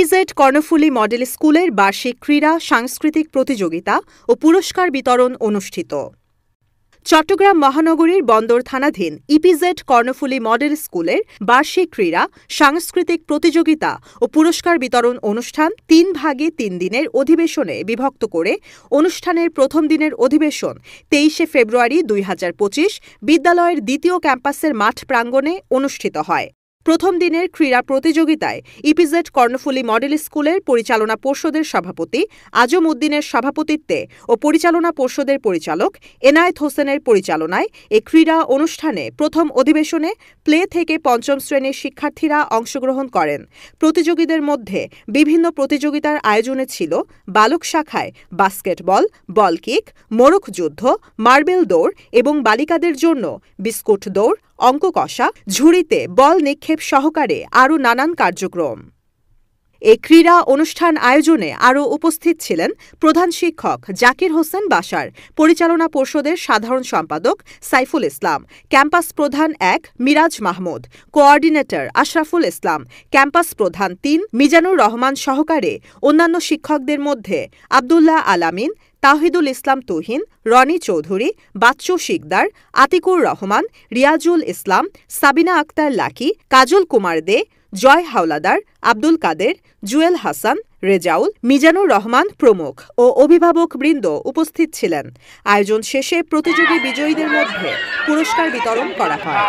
EPZ Karnaphuli model স্কুলের বার্ষিক ক্রীড়া সাংস্কৃতিক প্রতিযোগিতা ও পুরস্কার বিতরণ অনুষ্ঠিত। চট্টগ্রাম মহানগরীর বন্দর থানাধীন ইপিজেড কর্ণফুলী মডেল স্কুলের বার্ষিক ক্রীড়া সাংস্কৃতিক প্রতিযোগিতা ও পুরস্কার বিতরণ অনুষ্ঠান ৩ ভাগে ৩ দিনের অধিবেশনে বিভক্ত করে অনুষ্ঠানের প্রথম দিনের অধিবেশন ২৩ ফেব্রুয়ারি ২০২৫ বিদ্যালয়ের দ্বিতীয় ক্যাম্পাসের মাঠ প্রাঙ্গণে অনুষ্ঠিত হয়। প্রথম দিনের ক্রীড়া প্রতিযোগিতায় ইপিজেড কর্ণফুলী মডেল স্কুলের পরিচালনা পর্ষদের সভাপতি আজম উদ্দিনের সভাপতিত্বে ও পরিচালনা পর্ষদের পরিচালক এনায়েত হোসেনের পরিচালনায় এ ক্রীড়া অনুষ্ঠানে প্রথম অধিবেশনে প্লে থেকে পঞ্চম শ্রেণীর শিক্ষার্থীরা অংশগ্রহণ করেন। প্রতিযোগীদের মধ্যে বিভিন্ন প্রতিযোগিতার আয়োজনে ছিল বালক শাখায় বাস্কেটবল, বল কিক, মোরগ যুদ্ধ, মার্বেল দৌড় এবং বালিকাদের জন্য বিস্কুট দৌড়, অঙ্ক কষা, ঝুড়িতে বল নিক্ষেপ সহকারে আরও নানান কার্যক্রম। এই ক্রীড়া অনুষ্ঠান আয়োজনে আরও উপস্থিত ছিলেন প্রধান শিক্ষক জাকির হোসেন বাশার, পরিচালনা পর্ষদের সাধারণ সম্পাদক সাইফুল ইসলাম, ক্যাম্পাস প্রধান ১ মিরাজ মাহমুদ, কোঅর্ডিনেটর আশরাফুল ইসলাম, ক্যাম্পাস প্রধান ৩ মিজানুর রহমান সহকারে অন্যান্য শিক্ষকদের মধ্যে আবদুল্লাহ আলামিন, তাওহিদুল ইসলাম তুহিন, রনি চৌধুরী, বাচ্চু শিকদার, আতিকুর রহমান, রিয়াজুল ইসলাম, সাবিনা আক্তার লাকি, কাজল কুমার দে, জয় হাওলাদার, আব্দুল কাদের, জুয়েল হাসান, রেজাউল, মিজানুর রহমান প্রমুখ ও অভিভাবকবৃন্দ উপস্থিত ছিলেন। আয়োজন শেষে প্রতিযোগী বিজয়ীদের মধ্যে পুরস্কার বিতরণ করা হয়।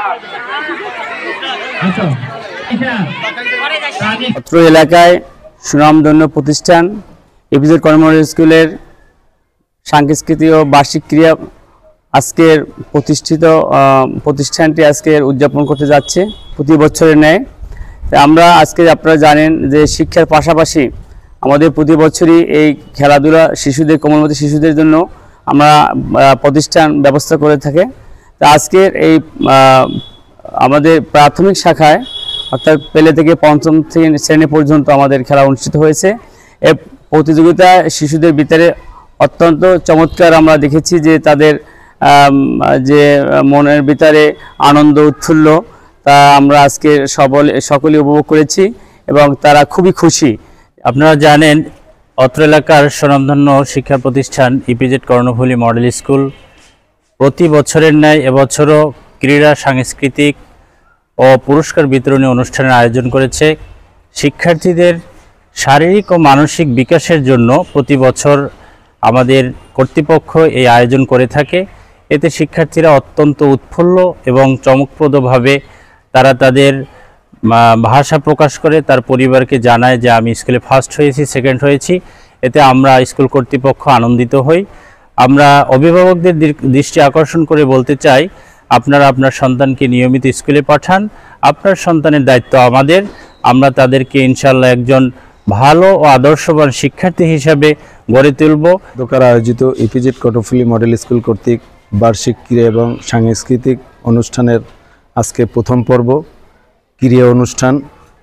অত্র এলাকায় সুনামধন্য প্রতিষ্ঠান ইপিজেড কর্ণফুলী স্কুলের সাংস্কৃতিক ও বার্ষিক ক্রীড়া আজকের প্রতিষ্ঠানটি আজকের উদযাপন করতে যাচ্ছে প্রতি বছরের ন্যায়। আমরা আজকে আপনারা জানেন যে শিক্ষার পাশাপাশি আমাদের প্রতি বছরই এই খেলাধুলা শিশুদের, কোমলমতি শিশুদের জন্য আমরা প্রতিষ্ঠান ব্যবস্থা করে থাকে। তা আজকের এই আমাদের প্রাথমিক শাখায় অর্থাৎ পেলে থেকে পঞ্চম শ্রেণী পর্যন্ত আমাদের খেলা অনুষ্ঠিত হয়েছে। এই প্রতিযোগিতায় শিশুদের ভিতরে অত্যন্ত চমৎকার আমরা দেখেছি যে তাদের যে মনের ভিতরে আনন্দ উৎফুল্ল তা আমরা আজকে সকলে উপভোগ করেছি এবং তারা খুবই খুশি। আপনারা জানেন অত্র এলাকার স্বনামধন্য শিক্ষা প্রতিষ্ঠান ইপিজেড কর্ণফুলী মডেল স্কুল প্রতি বছরের ন্যায় এবছরও ক্রীড়া সাংস্কৃতিক ও পুরস্কার বিতরণী অনুষ্ঠানের আয়োজন করেছে। শিক্ষার্থীদের শারীরিক ও মানসিক বিকাশের জন্য প্রতি বছর আমাদের কর্তৃপক্ষ এই আয়োজন করে থাকে। এতে শিক্ষার্থীরা অত্যন্ত উৎফুল্ল এবং চমকপ্রদভাবে তারা তাদের ভাষা প্রকাশ করে, তার পরিবারকে জানায় যে আমি স্কুলে ফার্স্ট হয়েছি, সেকেন্ড হয়েছি। এতে আমরা স্কুল কর্তৃপক্ষ আনন্দিত হই। আমরা অভিভাবকদের দৃষ্টি আকর্ষণ করে বলতে চাই, আপনারা আপনার সন্তানকে নিয়মিত স্কুলে পাঠান। আপনার সন্তানের দায়িত্ব আমাদের। আমরা তাদেরকে ইনশাআল্লাহ একজন ভালো ও আদর্শবান শিক্ষার্থী হিসাবে গড়ে তুলব। দোকার আয়োজিত ইপিজেড কর্ণফুলী মডেল স্কুল কর্তৃক বার্ষিক ক্রীড়া এবং সাংস্কৃতিক অনুষ্ঠানের আজকে প্রথম পর্ব ক্রীড়া অনুষ্ঠান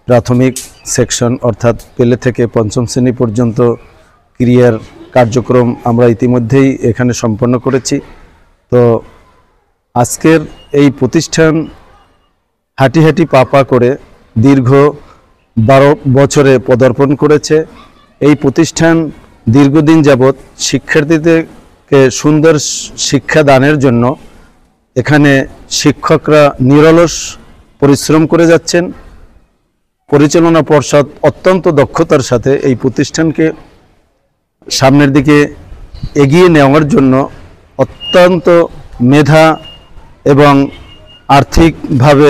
প্রাথমিক সেকশন অর্থাৎ পেলে থেকে পঞ্চম শ্রেণী পর্যন্ত ক্রীড়ার কার্যক্রম আমরা ইতিমধ্যেই এখানে সম্পন্ন করেছি। তো আজকের এই প্রতিষ্ঠান হাঁটি হাঁটি পা করে দীর্ঘ 12 বছরে পদার্পণ করেছে। এই প্রতিষ্ঠান দীর্ঘদিন যাবৎ শিক্ষার্থীদেরকে সুন্দর শিক্ষা দানের জন্য এখানে শিক্ষকরা নিরলস পরিশ্রম করে যাচ্ছেন। পরিচালনা পর্ষদ অত্যন্ত দক্ষতার সাথে এই প্রতিষ্ঠানকে সামনের দিকে এগিয়ে নেওয়ার জন্য অত্যন্ত মেধা এবং আর্থিকভাবে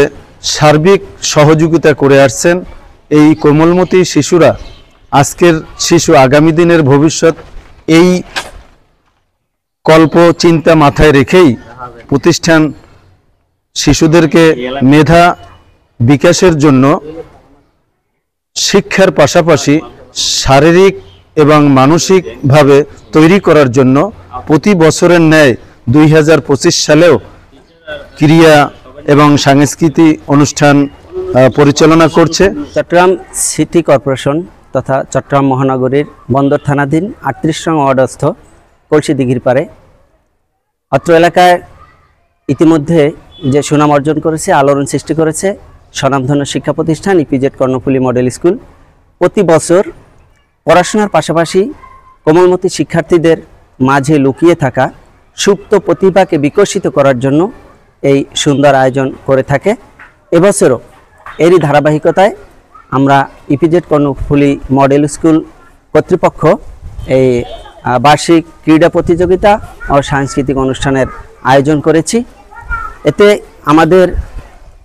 সার্বিক সহযোগিতা করে আসছেন। এই কোমলমতি শিশুরা আজকের শিশু, আগামী দিনের ভবিষ্যৎ, এই কল্প চিন্তা মাথায় রেখেই প্রতিষ্ঠান শিশুদেরকে মেধা বিকাশের জন্য শিক্ষার পাশাপাশি শারীরিক এবং মানসিকভাবে তৈরি করার জন্য প্রতি বছরের ন্যায় 2025 সালেও ক্রীড়া এবং সাংস্কৃতিক অনুষ্ঠান পরিচালনা করছে। চট্টগ্রাম সিটি কর্পোরেশন তথা চট্টগ্রাম মহানগরীর বন্দর থানাধীন 38 নং ওয়ার্ডস্থ কলসি দিঘির পারে অত্র এলাকায় ইতিমধ্যে যে সুনাম অর্জন করেছে, আলোড়ন সৃষ্টি করেছে স্বনামধন্য শিক্ষা প্রতিষ্ঠান ইপিজেড কর্ণফুলী মডেল স্কুল। প্রতি বছর পড়াশোনার পাশাপাশি কোমলমতি শিক্ষার্থীদের মাঝে লুকিয়ে থাকা সুপ্ত প্রতিভাকে বিকশিত করার জন্য এই সুন্দর আয়োজন করে থাকে। এবছরও এরই ধারাবাহিকতায় আমরা ইপিজেড কর্ণফুলী মডেল স্কুল কর্তৃপক্ষ এই বার্ষিক ক্রীড়া প্রতিযোগিতা ও সাংস্কৃতিক অনুষ্ঠানের আয়োজন করেছি। এতে আমাদের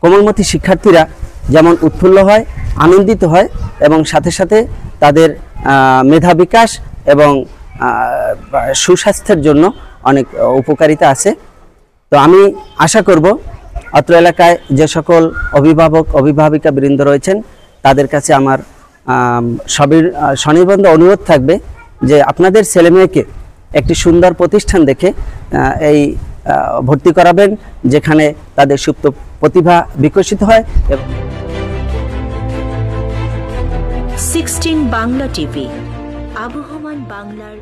কোমলমতি শিক্ষার্থীরা যেমন উৎফুল্ল হয়, আনন্দিত হয় এবং সাথে সাথে তাদের মেধা বিকাশ এবং সুস্বাস্থ্যের জন্য অনেক উপকারিতা আছে। তো আমি আশা করব অত্র এলাকায় যে সকল অভিভাবক অভিভাবিকা বৃন্দ রয়েছেন তাদের কাছে আমার স্বনির্বন্ধ অনুরোধ থাকবে যে আপনাদের ছেলেমেয়েকে একটি সুন্দর প্রতিষ্ঠান দেখে এই ভর্তি করাবেন, যেখানে তাদের সুপ্ত প্রতিভা বিকশিত হয়। 16 বাংলা টিভি, আবহমান বাংলার